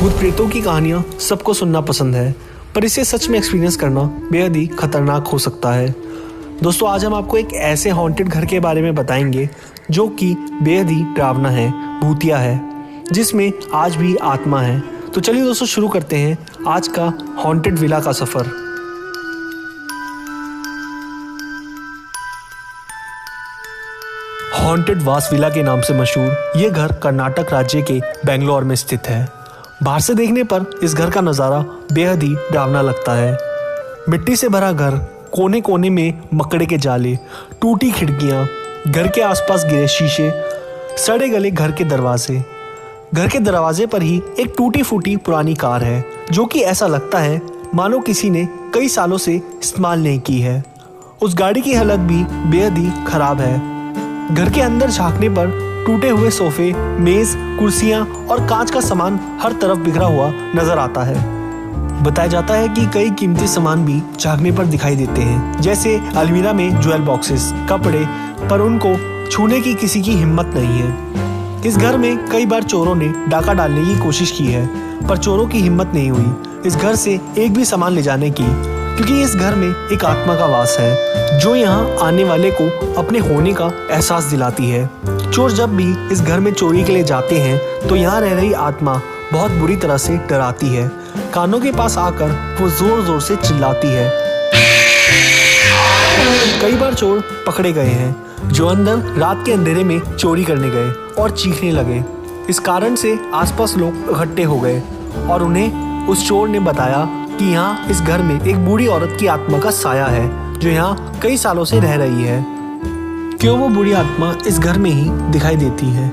भूत प्रेतों की कहानियाँ सबको सुनना पसंद है, पर इसे सच में एक्सपीरियंस करना बेहद ही खतरनाक हो सकता है। दोस्तों, आज हम आपको एक ऐसे हॉन्टेड घर के बारे में बताएंगे जो कि बेहद ही डरावना है, भूतिया है, जिसमें आज भी आत्मा है। तो चलिए दोस्तों, शुरू करते हैं आज का हॉन्टेड विला का सफ़र। हॉन्टेड वास विला के नाम से मशहूर ये घर कर्नाटक राज्य के बेंगलोर में स्थित है। बाहर से देखने पर इस घर का नज़ारा बेहद ही डरावना लगता है। मिट्टी से भरा घर, कोने कोने में मकड़े के जाले, टूटी खिड़कियां, घर के आसपास गिरे शीशे, सड़े गले घर के दरवाजे। घर के दरवाजे पर ही एक टूटी फूटी पुरानी कार है जो कि ऐसा लगता है मानो किसी ने कई सालों से इस्तेमाल नहीं की है। उस गाड़ी की हालत भी बेहद ही खराब है। घर के अंदर झांकने पर टूटे हुए सोफे, मेज, कुर्सियां और कांच का सामान हर तरफ बिखरा हुआ नजर आता है। बताया जाता है कि कई कीमती सामान भी झांकने पर दिखाई देते हैं, जैसे अलमीरा में ज्वेल बॉक्सेस, कपड़े, पर उनको छूने की किसी की हिम्मत नहीं है। इस घर में कई बार चोरों ने डाका डालने की कोशिश की है, पर चोरों की हिम्मत नहीं हुई इस घर से एक भी सामान ले जाने की, क्योंकि इस घर में एक आत्मा का वास है जो यहाँ आने वाले को अपने होने का एहसास दिलाती है। चोर जब भी इस घर में चोरी के लिए जाते हैं तो यहाँ रह रही आत्मा बहुत बुरी तरह से डराती है। कानों के पास आकर वो जोर जोर से चिल्लाती है। कई बार चोर पकड़े गए हैं जो अंदर रात के अंधेरे में चोरी करने गए और चीखने लगे। इस कारण से आसपास लोग इकट्ठे हो गए और उन्हें उस चोर ने बताया कि यहाँ इस घर में एक बूढ़ी औरत की आत्मा का साया है जो यहाँ कई सालों से रह रही है। क्यों वो बूढ़ी आत्मा इस घर में ही दिखाई देती है,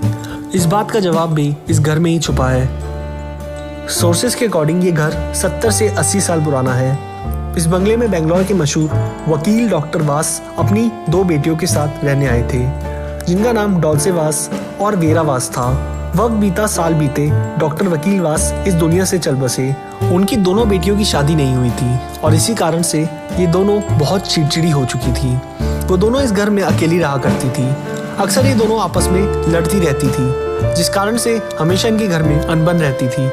इस बात का जवाब भी इस घर में ही छुपा है। सोर्सेस के अकॉर्डिंग ये घर 70 से 80 साल पुराना है। इस बंगले में बेंगलोर के मशहूर वकील डॉक्टर वास अपनी 2 बेटियों के साथ रहने आए थे, जिनका नाम डॉल्से वास और वेरा वास था। वक्त बीता, साल बीते, डॉक्टर वकील वास इस दुनिया से चल बसे। उनकी दोनों बेटियों की शादी नहीं हुई थी और इसी कारण से ये दोनों बहुत चिड़चिड़ी हो चुकी थी। वो दोनों इस घर में अकेली रहा करती थी। अक्सर ये दोनों आपस में लड़ती रहती थी, जिस कारण से हमेशा इनके घर में अनबन रहती थी।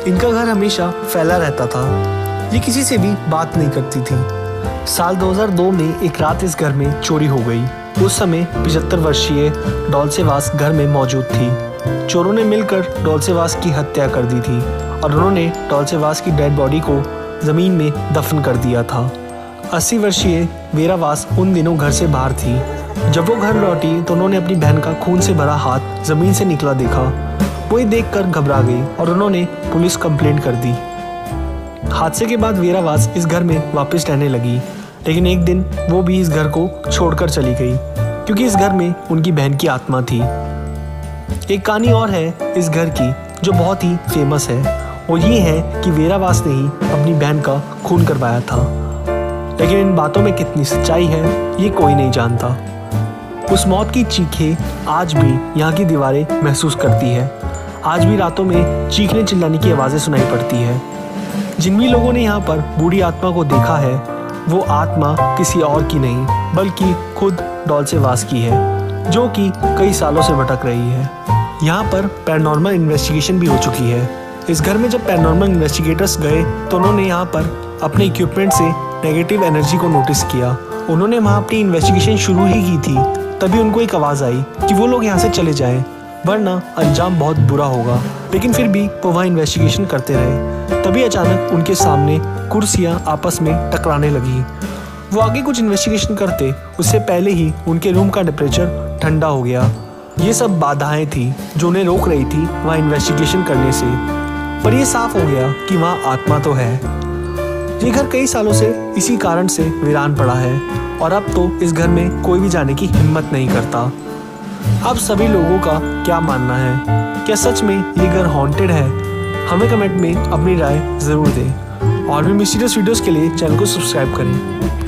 इनका घर हमेशा फैला रहता था। ये किसी से भी बात नहीं करती थी। साल 2002 में एक रात इस घर में चोरी हो गई। उस समय 75 वर्षीय डॉल्से वास घर में मौजूद थी। चोरों ने मिलकर डॉल्से वास की हत्या कर दी थी और उन्होंने डॉल्से वास की डेड बॉडी को जमीन में दफन कर दिया था। 80 वर्षीय वेरा वास उन दिनों घर से बाहर थी। जब वो घर लौटी तो उन्होंने अपनी बहन का खून से भरा हाथ जमीन से निकला देखा। वो ये देखकर घबरा गई और उन्होंने पुलिस कंप्लेंट कर दी। हादसे के बाद वेरा वास इस घर में वापस रहने लगी, लेकिन एक दिन वो भी इस घर को छोड़कर चली गई क्योंकि इस घर में उनकी बहन की आत्मा थी। एक कहानी और है इस घर की जो बहुत ही फेमस है। वो ये है कि वेरा वास ने ही अपनी बहन का खून करवाया था, लेकिन इन बातों में कितनी सच्चाई है ये कोई नहीं जानता। उस मौत की चीखें आज भी यहाँ की दीवारें महसूस करती है। आज भी रातों में चीखने चिल्लाने की आवाज़ें सुनाई पड़ती है। जिन भी लोगों ने यहाँ पर बूढ़ी आत्मा को देखा है वो आत्मा किसी और की नहीं बल्कि खुद डॉल्से वास की है, जो कि कई सालों से भटक रही है। यहाँ पर पैरानॉर्मल इन्वेस्टिगेशन भी हो चुकी है। इस घर में जब पैरानॉर्मल इन्वेस्टिगेटर्स गए तो उन्होंने यहाँ पर अपने इक्विपमेंट से नेगेटिव एनर्जी को नोटिस किया। उन्होंने वहाँ अपनी इन्वेस्टिगेशन शुरू ही की थी, तभी उनको एक आवाज़ आई कि वो लोग यहाँ से चले जाएं, वरना अंजाम बहुत बुरा होगा। लेकिन फिर भी वो वहाँ इन्वेस्टिगेशन करते रहे। तभी अचानक उनके सामने कुर्सियाँ आपस में टकराने लगी। वो आगे कुछ इन्वेस्टिगेशन करते उससे पहले ही उनके रूम का टेम्परेचर ठंडा हो गया। ये सब बाधाएं थी जो उन्हें रोक रही थी वहाँ इन्वेस्टिगेशन करने से, पर यह साफ हो गया कि वहाँ आत्मा तो है। ये घर कई सालों से इसी कारण से वीरान पड़ा है और अब तो इस घर में कोई भी जाने की हिम्मत नहीं करता। अब सभी लोगों का क्या मानना है? क्या सच में ये घर हॉन्टेड है? हमें कमेंट में अपनी राय ज़रूर दें और भी मिस्टीरियस वीडियोस के लिए चैनल को सब्सक्राइब करें।